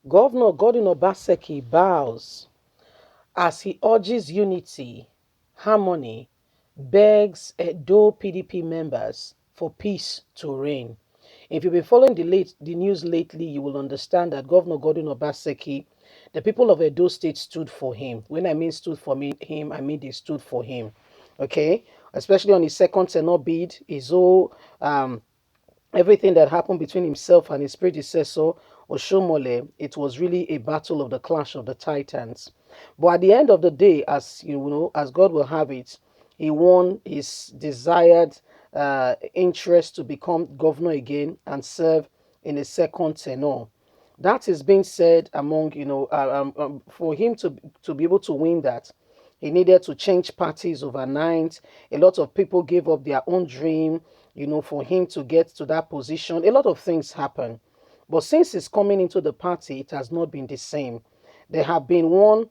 Governor Godwin Obaseki bows as he urges unity, harmony, begs Edo PDP members for peace to reign. If you've been following the news lately, you will understand that Governor Godwin Obaseki, the people of Edo State stood for him. When I mean stood for him, I mean they stood for him. Okay, especially on his second tenure bid, his whole everything that happened between himself and his predecessor, Oshomole, it was really a battle of the clash of the titans. But at the end of the day, as you know, as God will have it, he won his desired interest to become governor again and serve in a second tenure. That is being said among, for him to be able to win that, he needed to change parties overnight. A lot of people gave up their own dream, for him to get to that position. A lot of things happen. But since he's coming into the party, it has not been the same. There have been one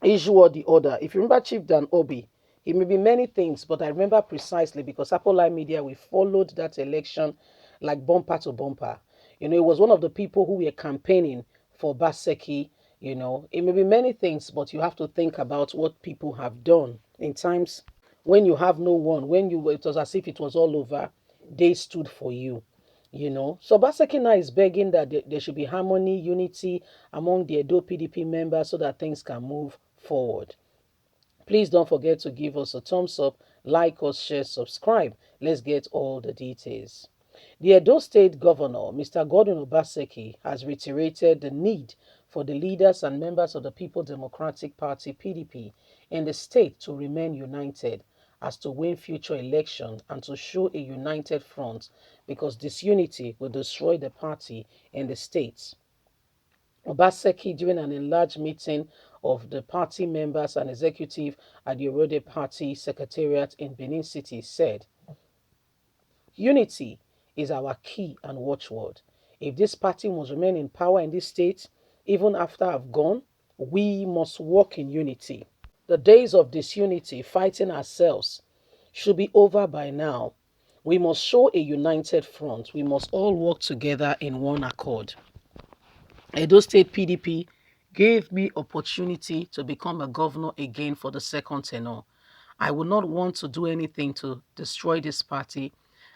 issue or the other. If you remember Chief Dan Obi, it may be many things, but I remember precisely because Apple Live Media, we followed that election like bumper to bumper. It was one of the people who were campaigning for Baseki. It may be many things, but you have to think about what people have done in times when you have no one, when it was as if it was all over, they stood for you. So Baseki now is begging that there should be harmony, unity among the Edo PDP members so that things can move forward. Please don't forget to give us a thumbs up, like us, share, subscribe. Let's get all the details. The Edo State Governor, Mr. Godwin Obaseki, has reiterated the need for the leaders and members of the People Democratic Party (PDP) in the state to remain united as to win future elections and to show a united front because disunity will destroy the party in the state. Obaseki, during an enlarged meeting of the party members and executive at the Orode Party Secretariat in Benin City, said, "Unity is our key and watchword. If this party must remain in power in this state, even after I've gone, we must work in unity. The days of disunity, fighting ourselves, should be over by now. We must show a united front. We must all work together in one accord. Edo State PDP gave me opportunity to become a governor again for the second tenure. I would not want to do anything to destroy this party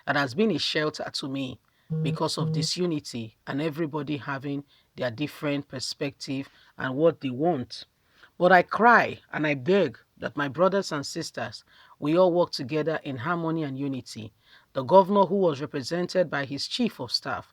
that has been a shelter to me because of disunity and everybody having their different perspective and what they want. But I cry and I beg that my brothers and sisters, we all work together in harmony and unity. The governor, who was represented by his chief of staff,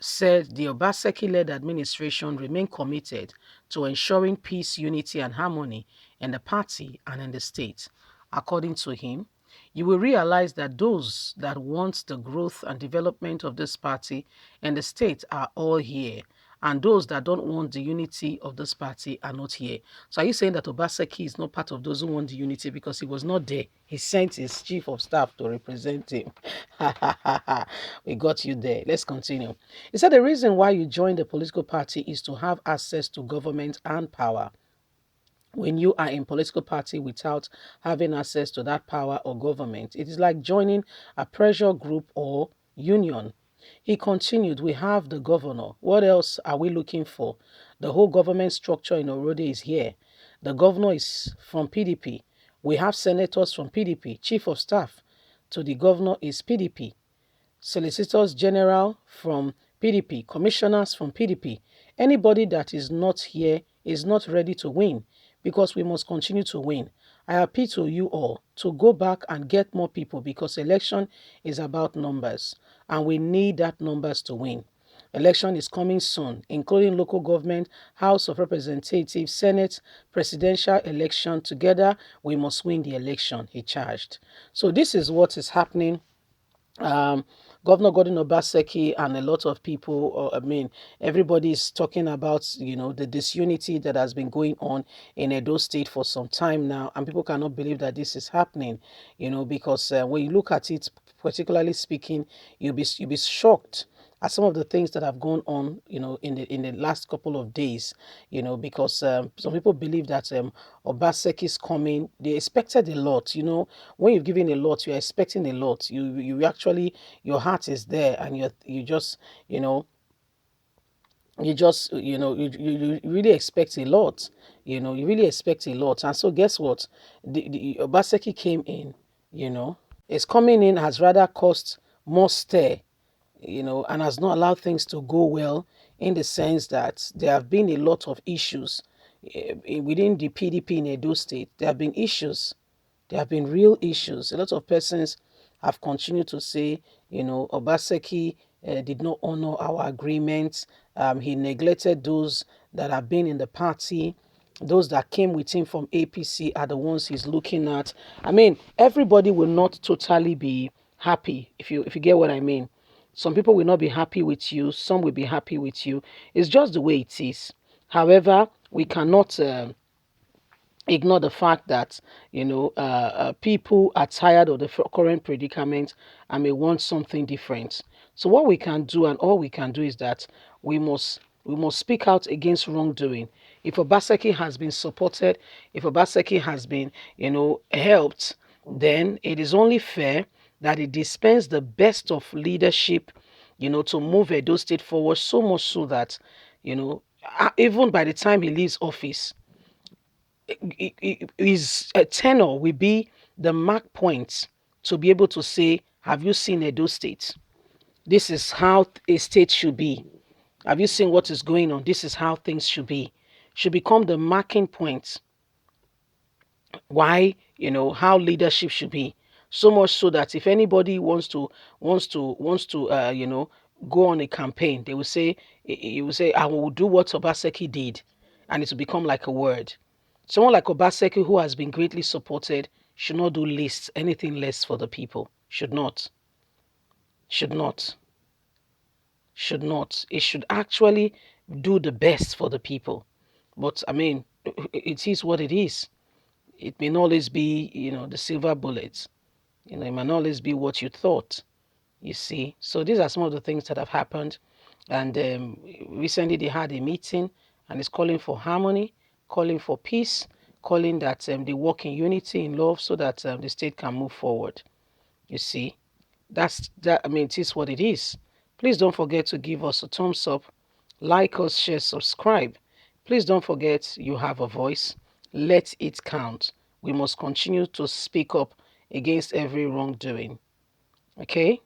said the Obaseki-led administration remain committed to ensuring peace, unity, and harmony in the party and in the state. According to him, you will realize that those that want the growth and development of this party and the state are all here, and those that don't want the unity of this party are not here. So are you saying that Obaseki is not part of those who want the unity because he was not there? He sent his chief of staff to represent him. We got you there. Let's continue. He said the reason why you join the political party is to have access to government and power. When you are in political party without having access to that power or government, it is like joining a pressure group or union. He continued, we have the governor. What else are we looking for? The whole government structure in Orode is here. The governor is from PDP. We have senators from PDP. Chief of staff to the governor is PDP. Solicitors General from PDP, commissioners from PDP. Anybody that is not here is not ready to win because we must continue to win. I appeal to you all to go back and get more people because election is about numbers and we need that numbers to win. Election is coming soon, including local government, House of Representatives, Senate, presidential election. Together, we must win the election, he charged. So this is what is happening. um, Governor Gordon Obaseki and a lot of people, everybody is talking about, the disunity that has been going on in Edo State for some time now, and people cannot believe that this is happening, because when you look at it, particularly speaking, you'll be shocked at some of the things that have gone on, in the last couple of days, because some people believe that Obaseki is coming. They expected a lot, when you've given a lot, you're expecting a lot. You actually, your heart is there, and you just, you just, you really expect a lot. You really expect a lot. And so guess what? The Obaseki came in, you know. His coming in has rather caused more stir, and has not allowed things to go well, in the sense that there have been a lot of issues within the PDP in Edo State. There have been issues. There have been real issues. A lot of persons have continued to say, Obaseki did not honor our agreements. He neglected those that have been in the party. Those that came with him from APC are the ones he's looking at. I mean, everybody will not totally be happy, if you get what I mean. Some people will not be happy with you. Some will be happy with you. It's just the way it is. However, we cannot ignore the fact that people are tired of the current predicament and may want something different. So what we can do, and all we can do, is that we must speak out against wrongdoing. If Obaseki has been supported, if Obaseki has been helped, then it is only fair that it dispense the best of leadership, to move Edo State forward, so much so that even by the time he leaves office, his tenor will be the mark points to be able to say, have you seen Edo State? This is how a state should be. Have you seen what is going on? This is how things should be. Should become the marking point why, how leadership should be. So much so that if anybody wants to go on a campaign, they will say, he will say, I will do what Obaseki did, and it will become like a word. Someone like Obaseki, who has been greatly supported, should not do lists, anything less for the people. Should not. Should not. Should not. It should actually do the best for the people. But I mean, it is what it is. It may not always be, the silver bullet. It may not always be what you thought, you see. So these are some of the things that have happened. And recently they had a meeting, and it's calling for harmony, calling for peace, calling that they work in unity, in love, so that the state can move forward. You see, that's that. I mean, it is what it is. Please don't forget to give us a thumbs up, like us, share, subscribe. Please don't forget you have a voice. Let it count. We must continue to speak up against every wrongdoing. Okay?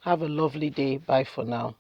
Have a lovely day. Bye for now.